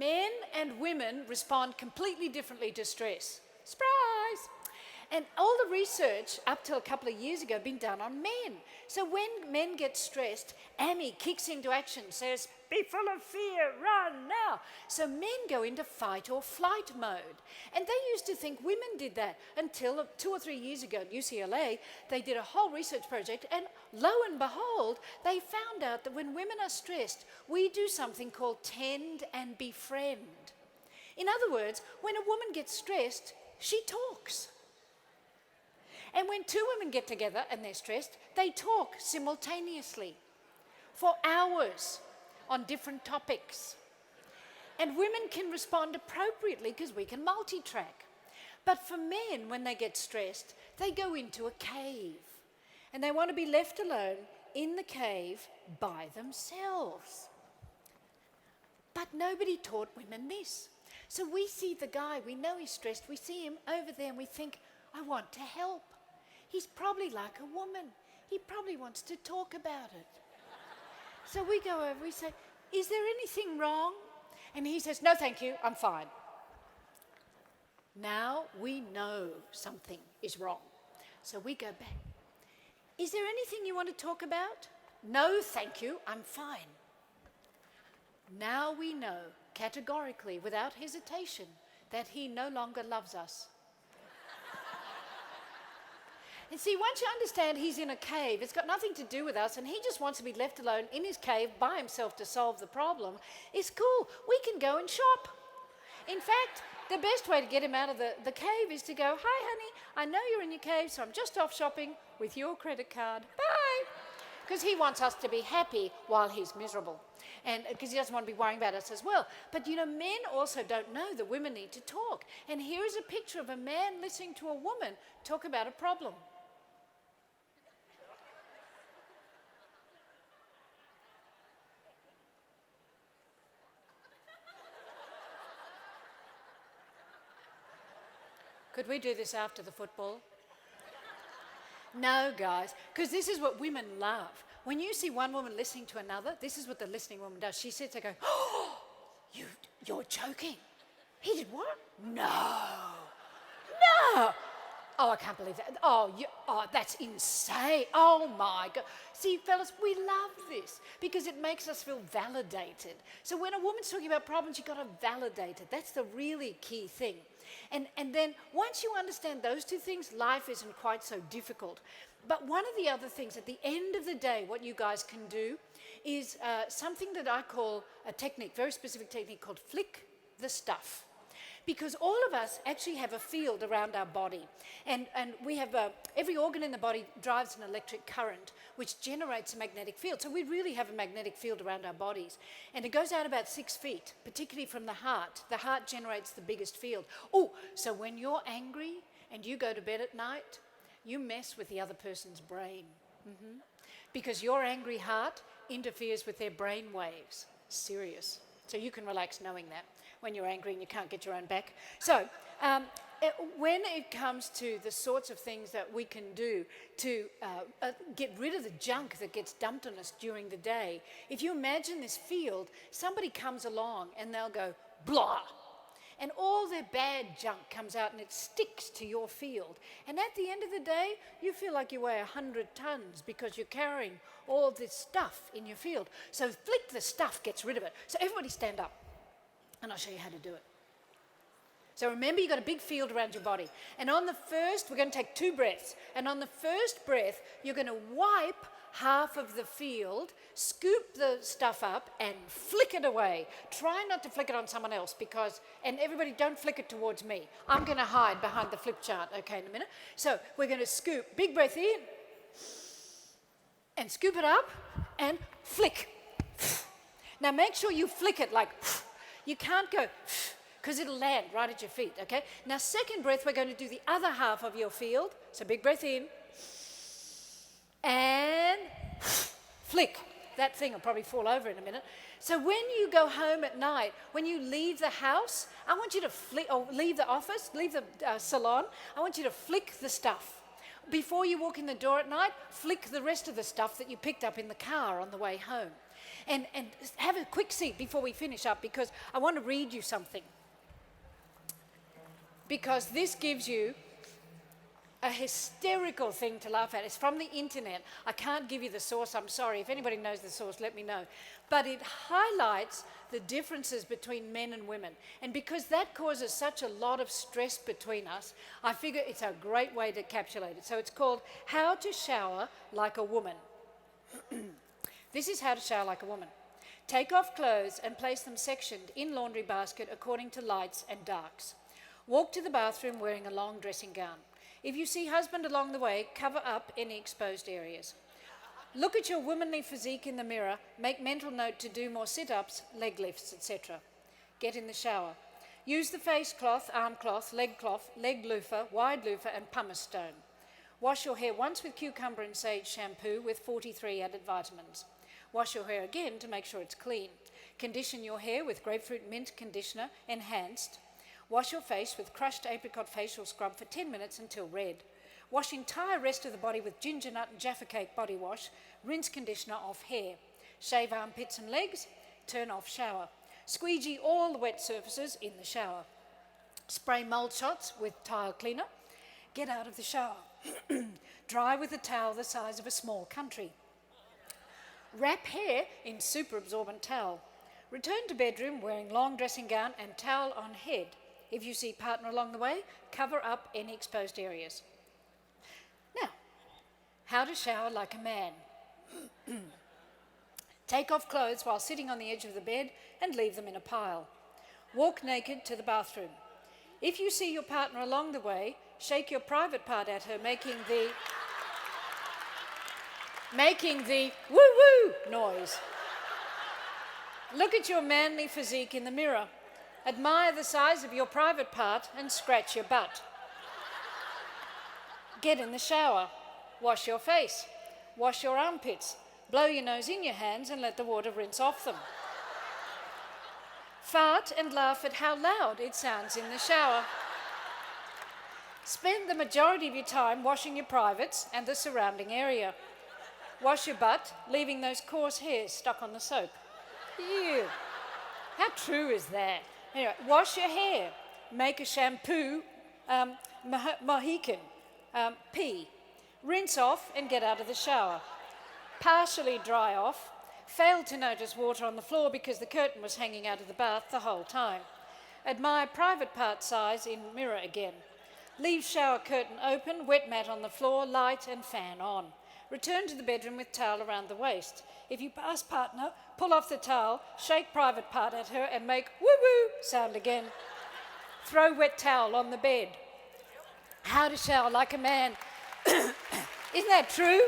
men and women respond completely differently to stress. Surprise! And all the research up till a couple of years ago had been done on men. So when men get stressed, Amy kicks into action, says, be full of fear, run now. So men go into fight or flight mode. And they used to think women did that until 2 or 3 years ago at UCLA, they did a whole research project, and lo and behold, they found out that when women are stressed, we do something called tend and befriend. In other words, when a woman gets stressed, she talks. And when two women get together and they're stressed, they talk simultaneously for hours on different topics. And women can respond appropriately because we can multi-track. But for men, when they get stressed, they go into a cave. And they want to be left alone in the cave by themselves. But nobody taught women this. So we see the guy, we know he's stressed, we see him over there and we think, I want to help. He's probably like a woman. He probably wants to talk about it. So we go over, we say, is there anything wrong? And he says, no, thank you, I'm fine. Now we know something is wrong. So we go back. Is there anything you want to talk about? No, thank you, I'm fine. Now we know categorically, without hesitation, that he no longer loves us. And see, once you understand he's in a cave, it's got nothing to do with us, and he just wants to be left alone in his cave by himself to solve the problem, it's cool. We can go and shop. In fact, the best way to get him out of the cave is to go, hi, honey, I know you're in your cave, so I'm just off shopping with your credit card. Bye. Because he wants us to be happy while he's miserable. And because he doesn't want to be worrying about us as well. But you know, men also don't know that women need to talk. And here is a picture of a man listening to a woman talk about a problem. Could we do this after the football? No, guys, because this is what women love. When you see one woman listening to another, this is what the listening woman does. She sits there going, oh, you're joking. He did what? No. Oh, I can't believe that. Oh, that's insane. Oh, my God. See, fellas, we love this because it makes us feel validated. So when a woman's talking about problems, you've got to validate it. That's the really key thing. And then once you understand those two things, life isn't quite so difficult. But one of the other things, at the end of the day, what you guys can do is something that I call a technique, very specific technique called flick the stuff. Because all of us actually have a field around our body. And we have, every organ in the body drives an electric current, which generates a magnetic field. So we really have a magnetic field around our bodies. And it goes out about 6 feet, particularly from the heart. The heart generates the biggest field. Oh, so when you're angry and you go to bed at night, you mess with the other person's brain. Because your angry heart interferes with their brain waves. Serious. So you can relax knowing that when you're angry and you can't get your own back. So when it comes to the sorts of things that we can do to get rid of the junk that gets dumped on us during the day, if you imagine this field, somebody comes along and they'll go, blah, and all their bad junk comes out and it sticks to your field. And at the end of the day, you feel like you weigh 100 tons because you're carrying all this stuff in your field. So flick the stuff gets rid of it. So everybody stand up. And I'll show you how to do it. So remember, you've got a big field around your body. And on the first, we're going to take 2 breaths. And on the first breath, you're going to wipe half of the field, scoop the stuff up, and flick it away. Try not to flick it on someone else and everybody don't flick it towards me. I'm going to hide behind the flip chart, okay, in a minute. So we're going to scoop, big breath in, and scoop it up, and flick. Now make sure you flick it like... You can't go, because it'll land right at your feet, okay? Now, second breath, we're going to do the other half of your field. So big breath in. And flick. That thing will probably fall over in a minute. So when you go home at night, when you leave the house, I want you to flick, or leave the office, leave the salon, I want you to flick the stuff. Before you walk in the door at night, flick the rest of the stuff that you picked up in the car on the way home. And have a quick seat before we finish up, because I want to read you something. Because this gives you a hysterical thing to laugh at. It's from the internet. I can't give you the source, I'm sorry. If anybody knows the source, let me know. But it highlights the differences between men and women. And because that causes such a lot of stress between us, I figure it's a great way to encapsulate it. So it's called How to Shower Like a Woman. This is how to shower like a woman. Take off clothes and place them sectioned in laundry basket according to lights and darks. Walk to the bathroom wearing a long dressing gown. If you see husband along the way, cover up any exposed areas. Look at your womanly physique in the mirror, make mental note to do more sit-ups, leg lifts, etc. Get in the shower. Use the face cloth, arm cloth, leg loofah, wide loofah and pumice stone. Wash your hair once with cucumber and sage shampoo with 43 added vitamins. Wash your hair again to make sure it's clean. Condition your hair with grapefruit mint conditioner, enhanced. Wash your face with crushed apricot facial scrub for 10 minutes until red. Wash entire rest of the body with ginger nut and Jaffa Cake body wash. Rinse conditioner off hair. Shave armpits and legs. Turn off shower. Squeegee all the wet surfaces in the shower. Spray mold shots with tile cleaner. Get out of the shower. Dry with a towel the size of a small country. Wrap hair in super absorbent towel. Return to bedroom wearing long dressing gown and towel on head. If you see partner along the way, cover up any exposed areas. Now, how to shower like a man. Take off clothes while sitting on the edge of the bed and leave them in a pile. Walk naked to the bathroom. If you see your partner along the way, shake your private part at her, making the woo-woo noise. Look at your manly physique in the mirror. Admire the size of your private part and scratch your butt. Get in the shower. Wash your face. Wash your armpits. Blow your nose in your hands and let the water rinse off them. Fart and laugh at how loud it sounds in the shower. Spend the majority of your time washing your privates and the surrounding area. Wash your butt, leaving those coarse hairs stuck on the soap. Ew. How true is that? Anyway, wash your hair. Make a shampoo Mohican. Pee. Rinse off and get out of the shower. Partially dry off. Failed to notice water on the floor because the curtain was hanging out of the bath the whole time. Admire private part size in mirror again. Leave shower curtain open, wet mat on the floor, light and fan on. Return to the bedroom with towel around the waist. If you pass partner, pull off the towel, shake private part at her and make woo-woo sound again. Throw wet towel on the bed. How to shower like a man. Isn't that true?